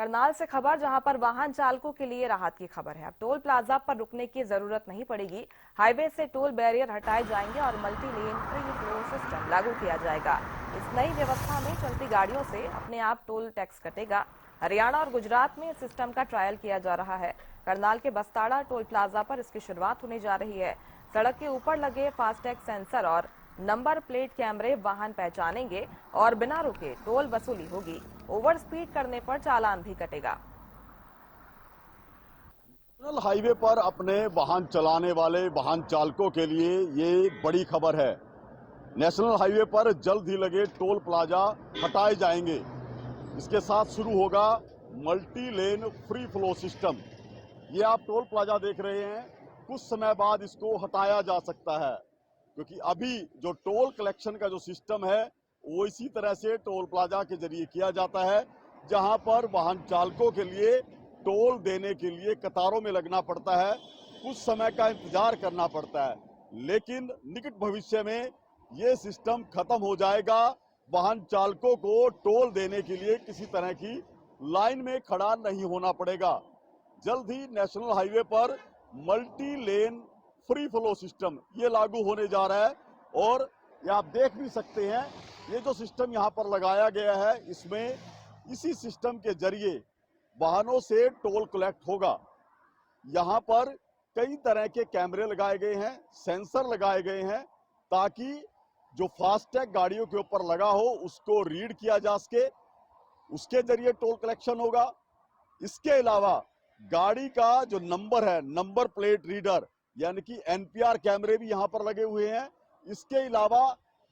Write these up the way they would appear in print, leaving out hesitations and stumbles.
करनाल से खबर, जहां पर वाहन चालकों के लिए राहत की खबर है। अब टोल प्लाजा पर रुकने की जरूरत नहीं पड़ेगी। हाईवे से टोल बैरियर हटाए जाएंगे और multi lane free flow system लागू किया जाएगा। इस नई व्यवस्था में चलती गाड़ियों से अपने आप टोल टैक्स कटेगा। हरियाणा और गुजरात में इस सिस्टम का ट्रायल किया जा रहा है। करनाल के बस्ताड़ा टोल प्लाजा पर इसकी शुरुआत होने जा रही है। सड़क के ऊपर लगे फास्टैग सेंसर और नंबर प्लेट कैमरे वाहन पहचानेंगे और बिना रुके टोल वसूली होगी। ओवर स्पीड करने पर चालान भी कटेगा। नेशनल हाईवे पर अपने वाहन चलाने वाले वाहन चालकों के लिए ये बड़ी खबर है। नेशनल हाईवे पर जल्द ही लगे टोल प्लाजा हटाए जाएंगे। इसके साथ शुरू होगा multi lane free flow system. ये आप टोल प्लाजा देख रहे हैं, कुछ समय बाद इसको हटाया जा सकता है, क्योंकि अभी जो टोल कलेक्शन का जो सिस्टम है वो इसी तरह से टोल प्लाजा के जरिए किया जाता है, जहां पर वाहन चालकों के लिए टोल देने के लिए कतारों में लगना पड़ता है, कुछ समय का इंतजार करना पड़ता है। लेकिन निकट भविष्य में ये सिस्टम खत्म हो जाएगा। वाहन चालकों को टोल देने के लिए किसी तरह की लाइन में खड़ा नहीं होना पड़ेगा। जल्द ही नेशनल हाईवे पर multi lane free flow system ये लागू होने जा रहा है। और ये आप देख भी सकते हैं, ये जो सिस्टम यहाँ पर लगाया गया है, इसमें इसी सिस्टम के जरिए वाहनों से टोल कलेक्ट होगा। यहाँ पर कई तरह के कैमरे लगाए गए हैं, सेंसर लगाए गए हैं, ताकि जो फास्टैग गाड़ियों के ऊपर लगा हो उसको रीड किया जा सके, उसके जरिए टोल कलेक्शन होगा। इसके अलावा गाड़ी का जो नंबर है, नंबर प्लेट रीडर यानी कि एनपीआर कैमरे भी यहाँ पर लगे हुए हैं। इसके अलावा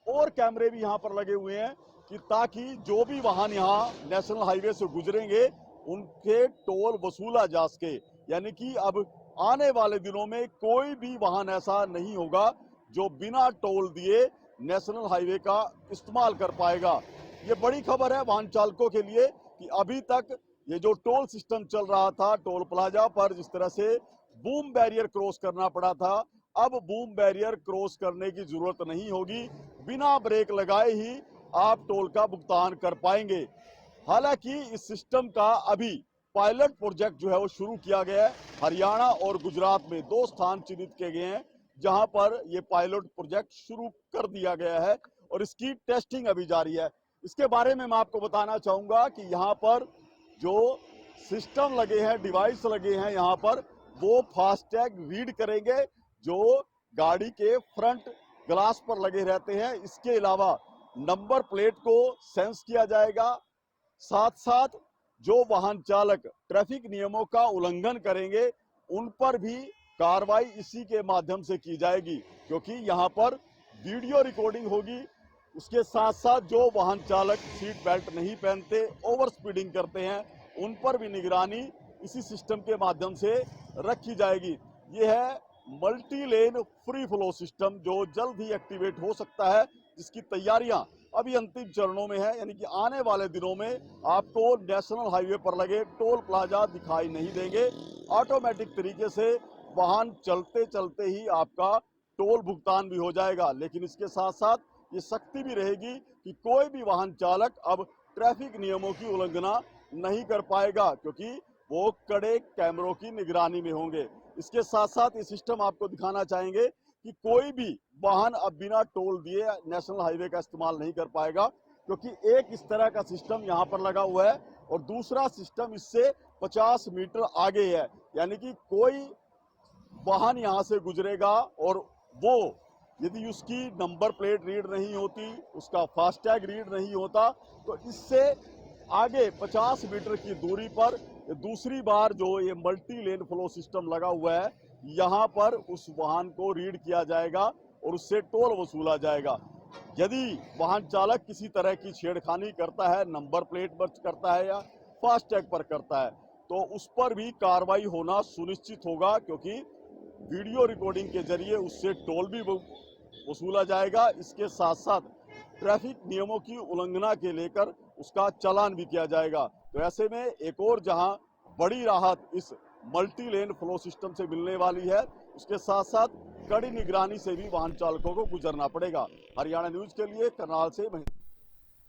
और कैमरे भी यहाँ पर लगे हुए हैं कि ताकि जो भी वाहन यहाँ नेशनल हाईवे से गुजरेंगे उनके टोल वसूला जा सके। यानी कि अब आने वाले दिनों में कोई भी वाहन ऐसा नहीं होगा जो बिना टोल दिए नेशनल हाईवे का इस्तेमाल कर पाएगा। ये बड़ी खबर है वाहन चालकों के लिए कि अभी तक ये जो टोल सिस्टम चल रहा था टोल प्लाजा पर, जिस तरह से बूम बैरियर क्रॉस करना पड़ा था, अब बूम बैरियर क्रॉस करने की जरूरत नहीं होगी। बिना ब्रेक लगाए ही आप टोल का भुगतान कर पाएंगे। हालांकि इस सिस्टम का अभी पायलट प्रोजेक्ट जो है वो शुरू किया गया है। हरियाणा और गुजरात में 2 स्थान चिन्हित किए गए हैं जहां पर ये पायलट प्रोजेक्ट शुरू कर दिया गया है और इसकी टेस्टिंग अभी जारी है। इसके बारे में मैं आपको बताना चाहूंगा कि यहाँ पर जो सिस्टम लगे हैं, डिवाइस लगे हैं यहाँ पर, वो फास्टैग रीड करेंगे जो गाड़ी के फ्रंट ग्लास पर लगे रहते हैं। इसके अलावा नंबर प्लेट को सेंस किया जाएगा। साथ साथ जो वाहन चालक ट्रैफिक नियमों का उल्लंघन करेंगे उन पर भी कार्रवाई इसी के माध्यम से की जाएगी, क्योंकि यहाँ पर वीडियो रिकॉर्डिंग होगी। उसके साथ साथ जो वाहन चालक सीट बेल्ट नहीं पहनते, ओवर स्पीडिंग करते हैं, उन पर भी निगरानी इसी सिस्टम के माध्यम से रखी जाएगी। ये है multi lane free flow system जो जल्द ही एक्टिवेट हो सकता है, जिसकी तैयारियां अभी अंतिम चरणों में है। यानी कि आने वाले दिनों में आपको नेशनल हाईवे पर लगे टोल प्लाजा दिखाई नहीं देंगे। ऑटोमेटिक तरीके से वाहन चलते चलते ही आपका टोल भुगतान भी हो जाएगा। लेकिन इसके साथ साथ ये सख्ती भी रहेगी कि कोई भी वाहन चालक अब ट्रैफिक नियमों की उल्लंघना नहीं कर पाएगा, क्योंकि वो कड़े कैमरों की निगरानी में होंगे। इसके साथ साथ ये सिस्टम आपको दिखाना चाहेंगे कि कोई भी वाहन अब बिना टोल दिए नेशनल हाईवे का इस्तेमाल नहीं कर पाएगा, क्योंकि एक इस तरह का सिस्टम यहाँ पर लगा हुआ है और दूसरा सिस्टम इससे 50 मीटर आगे है। यानी कि कोई वाहन यहाँ से गुजरेगा और वो यदि उसकी नंबर प्लेट रीड नहीं होती, उसका फास्टैग रीड नहीं होता, तो इससे आगे 50 मीटर की दूरी पर दूसरी बार जो ये मल्टी लेन फ्लो सिस्टम लगा हुआ है, यहाँ पर उस वाहन को रीड किया जाएगा और उससे टोल वसूला जाएगा। यदि वाहन चालक किसी तरह की छेड़खानी करता है, नंबर प्लेट पर करता है या फास्टैग पर करता है, तो उस पर भी कार्रवाई होना सुनिश्चित होगा, क्योंकि वीडियो रिकॉर्डिंग के जरिए उससे टोल भी वसूला जाएगा। इसके साथ साथ ट्रैफिक नियमों की उल्लंघना के लेकर उसका चालान भी किया जाएगा। तो ऐसे में एक और जहां बड़ी राहत इस मल्टी लेन फ्लो सिस्टम से मिलने वाली है, उसके साथ साथ कड़ी निगरानी से भी वाहन चालकों को गुजरना पड़ेगा। हरियाणा न्यूज के लिए करनाल से